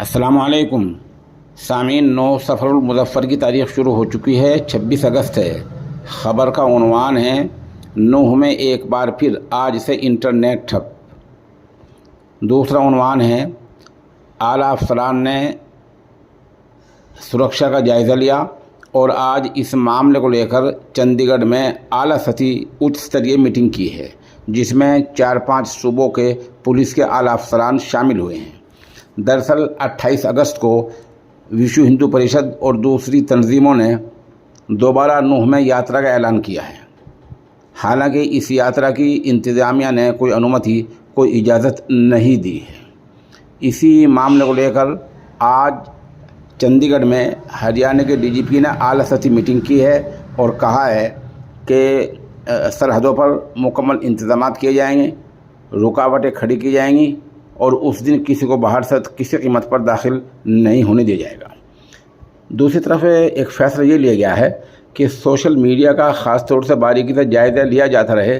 السلام علیکم سامعین، 9 سفر المظفر کی تاریخ شروع ہو چکی ہے۔ 26 اگست ہے۔ خبر کا عنوان ہے 9 میں ایک بار پھر آج سے انٹرنیٹ ٹھپ۔ دوسرا عنوان ہے اعلیٰ افسران نے سرکشا کا جائزہ لیا اور آج اس معاملے کو لے کر چندی گڑھ میں اعلیٰ سطحی اچ ستریہ میٹنگ کی ہے، جس میں 4-5 صوبوں کے پولیس کے اعلیٰ افسران شامل ہوئے ہیں۔ دراصل 28 اگست کو وشو ہندو پریشد اور دوسری تنظیموں نے دوبارہ 9 میں یاترا کا اعلان کیا ہے۔ حالانکہ اس یاترا کی انتظامیہ نے کوئی انومتی، کوئی اجازت نہیں دی ہے۔ اسی معاملے کو لے کر آج چندی گڑھ میں ہریانہ کے ڈی جی پی نے اعلیٰ سطحی میٹنگ کی ہے اور کہا ہے کہ سرحدوں پر مکمل انتظامات کیے جائیں گے، رکاوٹیں کھڑی کی جائیں گی اور اس دن کسی کو باہر سے کسی قیمت پر داخل نہیں ہونے دیا جائے گا۔ دوسری طرف ایک فیصلہ یہ لیا گیا ہے کہ سوشل میڈیا کا خاص طور سے باریکی سے جائزہ لیا جاتا رہے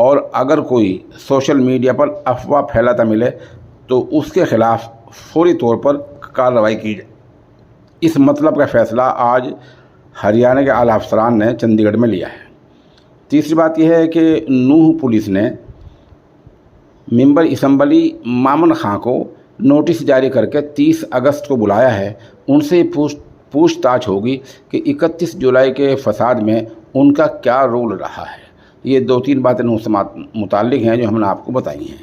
اور اگر کوئی سوشل میڈیا پر افواہ پھیلاتا ملے تو اس کے خلاف فوری طور پر کارروائی کی جائے۔ اس مطلب کا فیصلہ آج ہریانہ کے اعلیٰ افسران نے چندی گڑھ میں لیا ہے۔ تیسری بات یہ ہے کہ نوح پولیس نے ممبر اسمبلی مامن خان کو نوٹس جاری کر کے 30 اگست کو بلایا ہے۔ ان سے پوچھ تاچھ ہوگی کہ 31 جولائی کے فساد میں ان کا کیا رول رہا ہے۔ یہ 2-3 باتیں ان سے متعلق ہیں جو ہم نے آپ کو بتائی ہیں۔